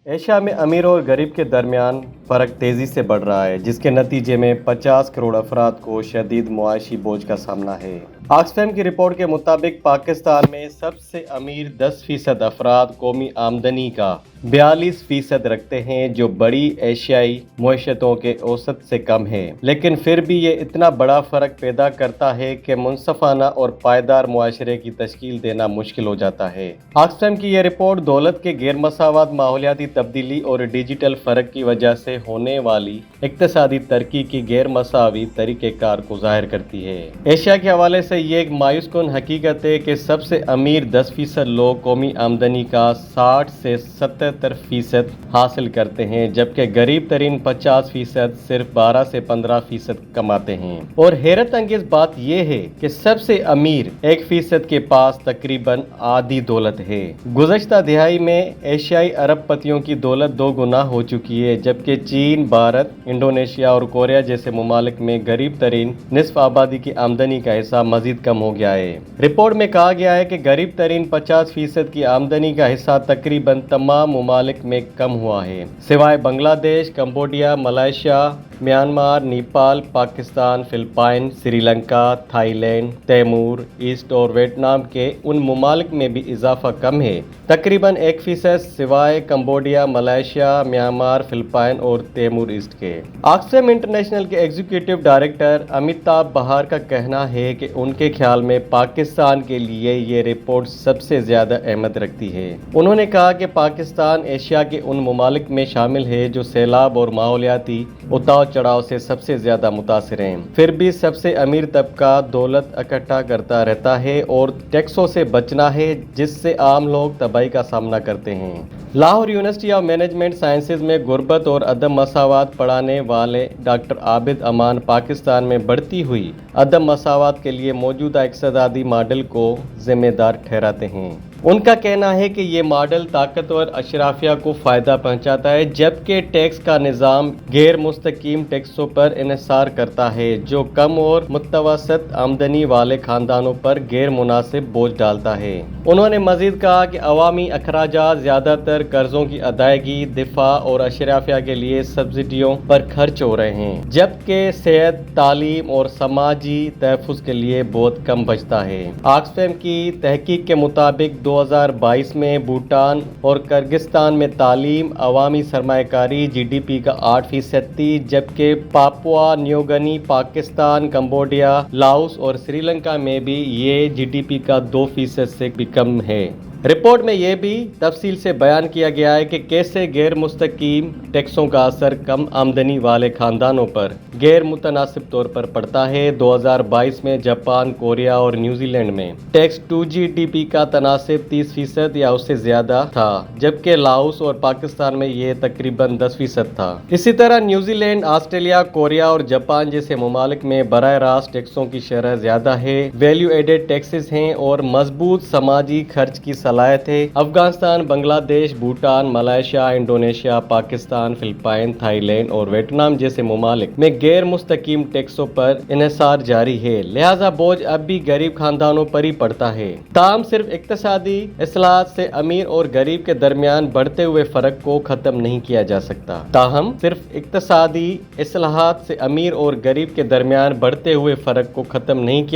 Asia میں امیر اور غریب کے درمیان فرق تیزی سے بڑھ رہا ہے، جس کے نتیجے میں 50 کروڑ افراد کو شدید معاشی بوجھ کا سامنا ہے۔ آکسفیم کی رپورٹ کے مطابق پاکستان میں سب سے امیر 10% افراد قومی آمدنی کا 42% رکھتے ہیں، جو بڑی ایشیائی معیشتوں کے اوسط سے کم ہے، لیکن پھر بھی یہ اتنا بڑا فرق پیدا کرتا ہے کہ منصفانہ اور پائیدار معاشرے کی تشکیل دینا مشکل ہو جاتا ہے۔ آکسفیم کی یہ رپورٹ دولت کے غیر مساوات، ماحولیاتی تبدیلی اور ڈیجیٹل فرق کی وجہ سے ہونے والی اقتصادی ترقی کی غیر مساوی طریقہ کار کو ظاہر کرتی ہے۔ ایشیا کے حوالے سے یہ ایک مایوس کن حقیقت ہے کہ سب سے امیر 10% لوگ قومی آمدنی کا 60 سے 77% حاصل کرتے ہیں، جبکہ غریب ترین 50% صرف 12 سے 15% کماتے ہیں۔ اور حیرت انگیز بات یہ ہے کہ سب سے امیر 1% کے پاس تقریباً آدھی دولت ہے۔ گزشتہ دہائی میں ایشیائی ارب پتیوں کی دولت 2 گنا ہو چکی ہے، جبکہ چین، بھارت، انڈونیشیا اور کوریا جیسے ممالک میں غریب ترین نصف آبادی کی آمدنی کا حصہ مزید کم ہو گیا ہے۔ رپورٹ میں کہا گیا ہے کہ غریب ترین 50% کی آمدنی کا حصہ تقریباً تمام ممالک میں کم ہوا ہے، سوائے Bangladesh, Cambodia, Malaysia, Myanmar, Nepal, Pakistan, Philippines, Sri Lanka, Thailand, Timor East اور ویتنام کے۔ ان ممالک میں بھی اضافہ کم ہے، تقریباً 1%، سوائے کمبوڈیا، ملائیشیا، میانمار، فلپائن اور تیمور ایسٹ کے۔ آکسفیم انٹرنیشنل کے ایگزیکٹو ڈائریکٹر امیتابھ بہار کا کہنا ہے کہ ان کے خیال میں پاکستان کے لیے یہ رپورٹ سب سے زیادہ اہمیت رکھتی ہے۔ انہوں نے کہا کہ پاکستان ایشیا کے ان ممالک میں شامل ہے جو سیلاب اور ماحولیاتی اتار چڑھاؤ سے سب سے زیادہ متاثر ہیں، پھر بھی سب سے امیر طبقہ دولت اکٹھا کرتا رہتا ہے اور ٹیکسوں سے بچنا ہے، جس سے عام لوگ تباہی کا سامنا کرتے ہیں۔ Lahore university of management sciences میں غربت اور عدم مساوات پڑھانے والے ڈاکٹر عابد امان پاکستان میں بڑھتی ہوئی عدم مساوات کے لیے موجودہ اقتصادی ماڈل کو ذمہ دار ٹھہراتے ہیں۔ ان کا کہنا ہے کہ یہ ماڈل طاقتور اشرافیہ کو فائدہ پہنچاتا ہے، جبکہ ٹیکس کا نظام غیر مستقیم ٹیکسوں پر انحصار کرتا ہے، جو کم اور متوسط آمدنی والے خاندانوں پر غیر مناسب بوجھ ڈالتا ہے۔ انہوں نے مزید کہا کہ عوامی اخراجات زیادہ تر قرضوں کی ادائیگی، دفاع اور اشرافیہ کے لیے سبسڈیوں پر خرچ ہو رہے ہیں، جبکہ صحت، تعلیم اور سماجی تحفظ کے لیے بہت کم بچتا ہے۔ آکسفیم کی تحقیق کے مطابق 2022 میں بھوٹان اور کرغزستان میں تعلیم، عوامی سرمایہ کاری GDP کا 8% تھی، جبکہ Papua New Guinea, Pakistan, Cambodia, Laos اور سری لنکا میں بھی یہ GDP کا 2% سے بھی کم ہے۔ رپورٹ میں یہ بھی تفصیل سے بیان کیا گیا ہے کہ کیسے غیر مستقیم ٹیکسوں کا اثر کم آمدنی والے خاندانوں پر غیر متناسب طور پر پڑتا ہے۔ 2022 میں جاپان، کوریا اور نیوزی لینڈ میں ٹیکس ٹو GDP کا تناسب 30% یا اس سے زیادہ تھا، جبکہ لاؤس اور پاکستان میں یہ تقریباً 10% تھا۔ اسی طرح نیوزی لینڈ، آسٹریلیا، کوریا اور جاپان جیسے ممالک میں براہ راست ٹیکسوں کی شرح زیادہ ہے، ویلیو ایڈڈ ٹیکسز ہیں اور مضبوط سماجی خرچ کی صلاحیت ہے۔ Afghanistan, Bangladesh, Bhutan, Malaysia, Indonesia, Pakistan, Philippines, Thailand اور ویتنام جیسے ممالک میں غیر مستقیم ٹیکسوں پر انحصار جاری ہے، لہذا بوجھ اب بھی غریب خاندانوں پر ہی پڑتا ہے۔ تاہم صرف اقتصادی اصلاحات سے امیر اور غریب کے درمیان بڑھتے ہوئے فرق کو ختم نہیں کیا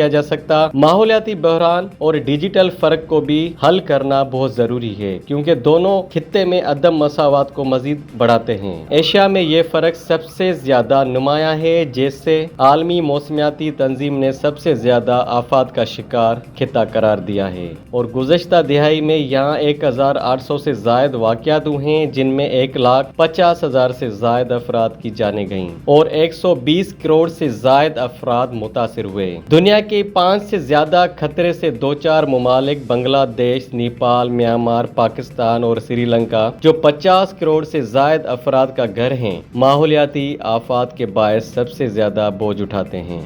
جا سکتا۔ ماحولیاتی بحران اور ڈیجیٹل فرق کو بھی حل کرنا بہت ضروری ہے، کیونکہ دونوں خطے میں عدم مساوات کو مزید بڑھاتے ہیں۔ ایشیا میں یہ فرق سب سے زیادہ نمایاں ہے، جسے عالمی موسمیاتی تنظیم نے سب سے زیادہ آفات کا شکار خطہ قرار دیا ہے، اور گزشتہ دہائی میں یہاں 1800 سے زائد واقعات ہوئے ہیں، جن میں 150,000 سے زائد افراد کی جانیں گئیں اور 120 کروڑ سے زائد افراد متاثر ہوئے۔ دنیا کے 5 سے زیادہ خطرے سے دوچار ممالک بنگلہ دیش، نیپال، میانمار، پاکستان اور سری لنکا، جو 50 کروڑ سے زائد افراد کا گھر ہیں، ماحولیاتی آفات کے باعث سب سے زیادہ بوجھ اٹھاتے ہیں۔